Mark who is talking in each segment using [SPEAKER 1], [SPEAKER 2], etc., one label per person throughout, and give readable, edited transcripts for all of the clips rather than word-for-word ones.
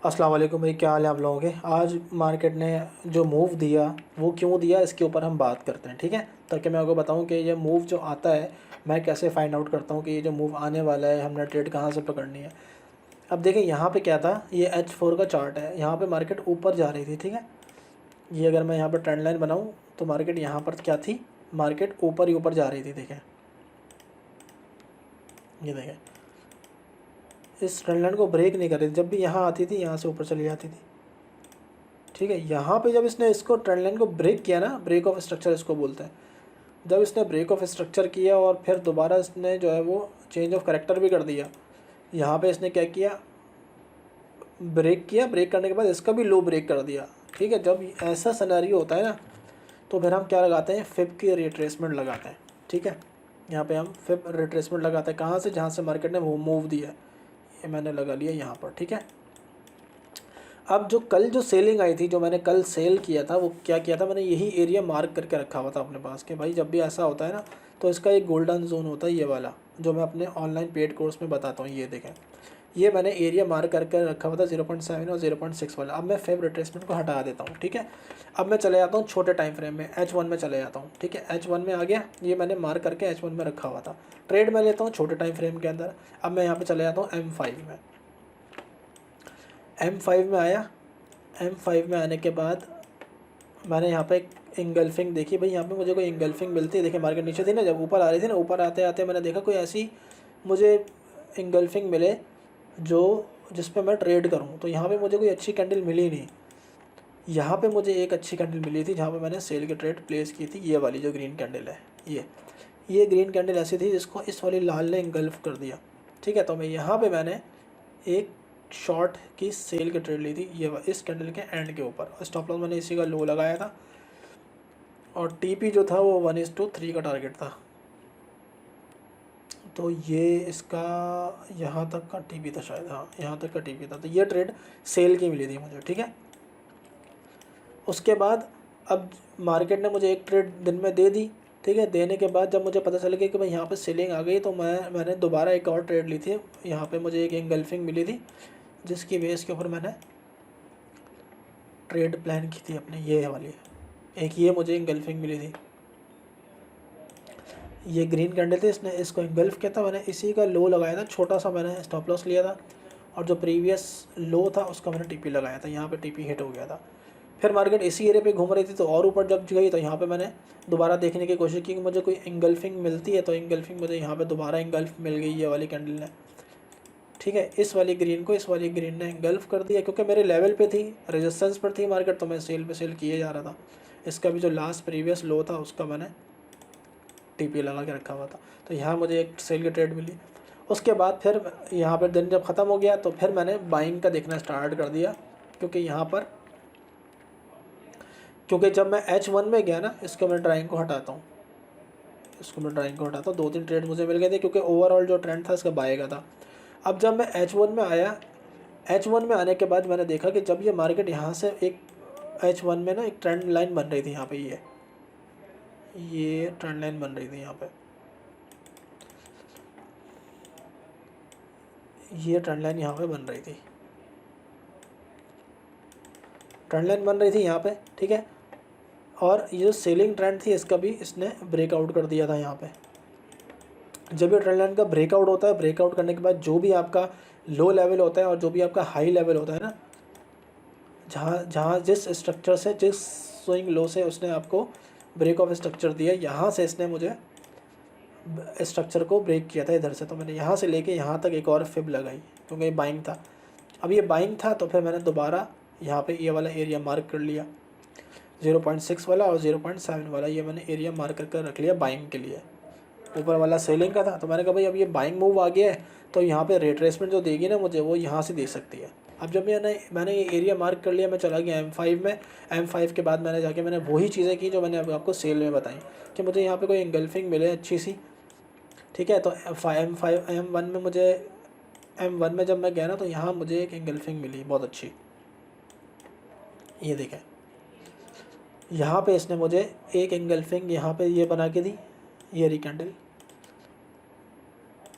[SPEAKER 1] अस्सलाम वालेकुम भाई, क्या हाल है आप लोगों के। आज मार्केट ने जो मूव दिया वो क्यों दिया इसके ऊपर हम बात करते हैं, ठीक है। ताकि मैं आपको बताऊं कि ये मूव जो आता है मैं कैसे फाइंड आउट करता हूं कि ये जो मूव आने वाला है हमने ट्रेड कहां से पकड़नी है। अब देखें यहाँ पे क्या था, ये H4 का चार्ट है। यहाँ पे मार्केट ऊपर जा रही थी, ठीक है। ये अगर मैं यहाँ पर ट्रेंड लाइन बनाऊँ तो मार्केट यहाँ पर क्या थी, मार्केट ऊपर ही ऊपर जा रही थी। देखें, ये देखें, इस ट्रेंड लाइन को ब्रेक नहीं कर रही थी। जब भी यहाँ आती थी यहाँ से ऊपर चली जाती थी, ठीक है। यहाँ पे जब इसने इसको ट्रेंड लाइन को ब्रेक किया ना, ब्रेक ऑफ स्ट्रक्चर इसको बोलते हैं। जब इसने ब्रेक ऑफ स्ट्रक्चर किया और फिर दोबारा इसने जो है वो चेंज ऑफ करेक्टर भी कर दिया। यहाँ पे इसने क्या किया, ब्रेक किया, ब्रेक करने के बाद इसका भी लो ब्रेक कर दिया, ठीक है। जब ऐसा सिनेरियो होता है ना तो फिर हम क्या लगाते हैं, फिब की रिट्रेसमेंट लगाते हैं, ठीक है। यहाँ पे हम फिब रिट्रेसमेंट लगाते हैं, कहाँ से, जहाँ से मार्केट ने वो मूव दिया है। ये मैंने लगा लिया यहाँ पर, ठीक है। अब जो कल जो सेलिंग आई थी, जो मैंने कल सेल किया था, वो क्या किया था, मैंने यही एरिया मार्क करके रखा हुआ था अपने पास कि भाई जब भी ऐसा होता है ना तो इसका एक गोल्डन जोन होता है, ये वाला जो मैं अपने ऑनलाइन पेड कोर्स में बताता हूँ। ये देखें, ये मैंने एरिया मार्क करके रखा हुआ था 0.7 और 0.6 वाला। अब मैं फेब रिट्रेसमेंट को हटा देता हूँ, ठीक है। अब मैं चले जाता हूँ छोटे टाइम फ्रेम में, H1 में चले जाता हूँ, ठीक है। H1 में आ गया, ये मैंने मार्क करके H1 में रखा हुआ था। ट्रेड मैं लेता हूँ छोटे टाइम फ्रेम के अंदर। अब मैं यहाँ पर चले जाता हूँ M5 में। M5 में आया, M5 में आने के बाद मैंने यहाँ पे एक इंगल्फिंग देखी। भाई यहाँ पे मुझे कोई इंगल्फिंग मिलती है। देखिए मार्केट नीचे थी ना, जब ऊपर आ रही थी ना, ऊपर आते आते मैंने देखा कोई ऐसी मुझे इंगल्फिंग मिले जो जिस पे मैं ट्रेड करूँ। तो यहाँ पे मुझे कोई अच्छी कैंडल मिली नहीं। यहाँ पे मुझे एक अच्छी कैंडल मिली थी जहाँ पे मैंने सेल की ट्रेड प्लेस की थी। ये वाली जो ग्रीन कैंडल है, ये ग्रीन कैंडल ऐसी थी जिसको इस वाली लाल ने इंगल्फ कर दिया, ठीक है। तो मैं यहाँ पर मैंने एक शॉर्ट की सेल की ट्रेड ली थी, ये इस कैंडल के एंड के ऊपर। स्टॉप लॉस मैंने इसी का लो लगाया था और टीपी जो था वो 1:3 का टारगेट था। तो ये इसका यहाँ तक का टीपी था शायद, हाँ यहाँ तक का टीपी था। तो ये ट्रेड सेल की मिली थी मुझे, ठीक है। उसके बाद अब मार्केट ने मुझे एक ट्रेड दिन में दे दी, ठीक है। देने के बाद जब मुझे पता चल गया कि भाई यहाँ पे सेलिंग आ गई तो मैंने दोबारा एक और ट्रेड ली थी। यहाँ पे मुझे एक एंगल्फिंग मिली थी जिसकी बेस के ऊपर मैंने ट्रेड प्लान की थी अपने, ये वाली एक ये मुझे इंगल्फिंग मिली थी। ये ग्रीन कैंडल थी, इसने इसको इंगल्फ किया था। मैंने इसी का लो लगाया था, छोटा सा मैंने स्टॉप लॉस लिया था और जो प्रीवियस लो था उसका मैंने टीपी लगाया था। यहाँ पे टीपी हिट हो गया था। फिर मार्केट इसी एरिया पे घूम रही थी तो और ऊपर जब गई तो यहाँ पे मैंने दोबारा देखने की कोशिश की कि मुझे कोई इंगल्फिंग मिलती है। तो इंगल्फिंग मुझे यहाँ पे दोबारा इंगल्फ मिल गई, ये वाली कैंडल ने, ठीक है। इस वाली ग्रीन को इस वाली ग्रीन ने इंगल्फ कर दिया क्योंकि मेरे लेवल पे थी, रेजिस्टेंस पर थी मार्केट, तो मैं सेल पे सेल किए जा रहा था। इसका भी जो लास्ट प्रीवियस लो था उसका मैंने टीपी लगा के रखा हुआ था। तो यहाँ मुझे एक सेल की ट्रेड मिली। उसके बाद फिर यहाँ पर दिन जब ख़त्म हो गया तो फिर मैंने बाइंग का देखना स्टार्ट कर दिया क्योंकि यहाँ पर, क्योंकि जब मैं H1 में गया ना, इसको मैं ड्राइंग को हटाता हूँ, इसको मैं ड्राइंग को हटाता हूँ। 2-3 ट्रेड मुझे मिल गए थे क्योंकि ओवरऑल जो ट्रेंड था इसका बाय का था। अब जब मैं H1 में आया, H1 में आने के बाद मैंने देखा कि जब ये मार्केट यहाँ से एक H1 में ना एक ट्रेंड लाइन बन रही थी यहाँ पे, ये ट्रेंड लाइन बन रही थी यहाँ पे, ये ट्रेंड लाइन यहाँ पे बन रही थी, ट्रेंड लाइन बन रही थी यहाँ पे, ठीक है। और ये जो सेलिंग ट्रेंड थी इसका भी इसने ब्रेकआउट कर दिया था यहाँ पे। जब ये ट्रेंड लाइन का ब्रेकआउट होता है, ब्रेकआउट करने के बाद जो भी आपका लो लेवल होता है और जो भी आपका हाई लेवल होता है ना, जहाँ जहाँ जिस स्ट्रक्चर से, जिस स्विंग लो से उसने आपको ब्रेक ऑफ स्ट्रक्चर दिया, यहाँ से इसने मुझे स्ट्रक्चर को ब्रेक किया था इधर से। तो मैंने यहाँ से लेके यहाँ तक एक और फिब लगाई क्योंकि ये बाइंग था। अब ये बाइंग था तो फिर मैंने दोबारा यहाँ पे ये वाला एरिया मार्क कर लिया, 0.6 वाला और 0.7 वाला, ये मैंने एरिया मार्क कर रख लिया बाइंग के लिए। ऊपर वाला सेलिंग का था तो मैंने कहा भाई अब ये बाइंग मूव आ गया है तो यहाँ पे रिट्रेसमेंट जो देगी ना मुझे, वो यहाँ से दे सकती है। अब जब मैंने ये एरिया मार्क कर लिया, मैं चला गया M5 में। M5 के बाद मैंने जाके मैंने वही चीज़ें की जो मैंने आपको सेल में बताई कि मुझे यहाँ पे कोई इंगल्फिंग मिले अच्छी सी, ठीक है। तो M1 में मुझे, M1 में जब मैं गया ना तो यहाँ मुझे एक इंगल्फिंग मिली बहुत अच्छी। ये देखें, यहाँ पे इसने मुझे एक इंगल्फिंग यहाँ पे ये बना के दी, ये रही कैंडल,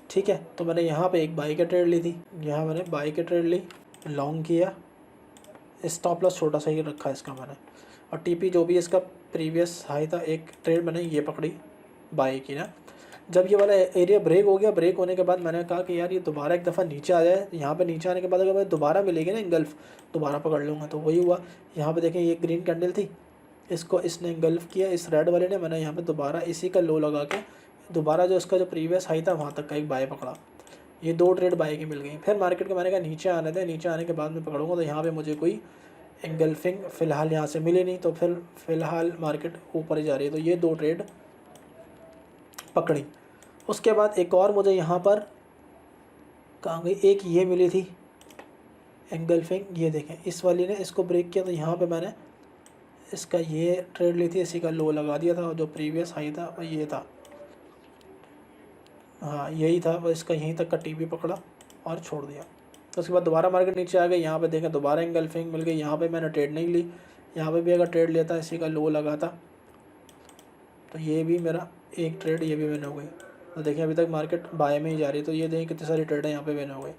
[SPEAKER 1] ठीक है। तो मैंने यहाँ पे एक बाई की ट्रेड ली थी, यहाँ मैंने बाई की ट्रेड ली, लॉन्ग किया, स्टॉप लॉस छोटा सा ही रखा है इसका मैंने। और टीपी जो भी इसका प्रीवियस हाई था, एक ट्रेड मैंने ये पकड़ी बाई की ना। जब ये वाला एरिया ब्रेक हो गया, ब्रेक होने के बाद मैंने कहा कि यार ये दोबारा एक दफ़ा नीचे आ जाए। यहाँ पे नीचे आने के बाद अगर मैं दोबारा मिलेगी ना इंगल्फ, दोबारा पकड़ लूँगा। तो वही हुआ, यहाँ पे देखें ये ग्रीन कैंडल थी, इसको इसने इंगल्फ किया इस रेड वाले ने। मैंने यहाँ पे दोबारा इसी का लो लगा के दोबारा जो इसका जो प्रीवियस हाई था वहाँ तक का एक बाय पकड़ा। ये 2 ट्रेड बाय की मिल गई। फिर मार्केट को मैंने कहा नीचे आने दें, नीचे आने के बाद मैं पकड़ूँगा। तो यहाँ पर मुझे कोई इंगल्फिंग फ़िलहाल यहाँ से मिली नहीं, तो फिर फ़िलहाल मार्केट ऊपर ही जा रही है। तो ये 2 ट्रेड पकड़ी। उसके बाद एक और मुझे यहाँ पर कहाँ गई, एक ये मिली थी एंगल्फिंग, ये देखें इस वाली ने इसको ब्रेक किया। तो यहाँ पे मैंने इसका ये ट्रेड ली थी, इसी का लो लगा दिया था। और जो प्रीवियस हाई था वो ये था, हाँ यही था। वो इसका यहीं तक का टीपी पकड़ा और छोड़ दिया। तो उसके बाद दोबारा मार्केट नीचे आ गई। यहाँ पे देखें दोबारा एंगल्फिंग मिल गई। यहाँ पे मैंने ट्रेड नहीं ली, यहाँ पे भी अगर ट्रेड लेता इसी का लो लगा था तो ये भी मेरा एक ट्रेड ये भी विन हो गई। तो देखिए अभी तक मार्केट बाय में ही जा रही है। तो ये देखें कितनी सारी ट्रेड है यहाँ पे विन हो गई।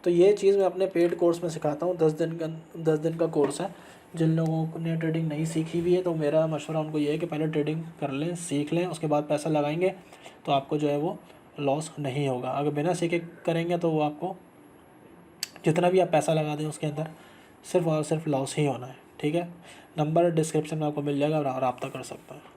[SPEAKER 1] तो ये चीज़ मैं अपने पेड कोर्स में सिखाता हूँ। 10 दिन का कोर्स है। जिन लोगों ने ट्रेडिंग नहीं सीखी भी है तो मेरा मशवरा उनको ये है कि पहले ट्रेडिंग कर लें, सीख लें, उसके बाद पैसा लगाएंगे तो आपको जो है वो लॉस नहीं होगा। अगर बिना सीखे करेंगे तो वो आपको जितना भी आप पैसा लगा दें उसके अंदर सिर्फ और सिर्फ लॉस ही होना है। ठीक है, नंबर डिस्क्रिप्शन में आपको मिल जाएगा, आप रब्ता कर सकते हैं।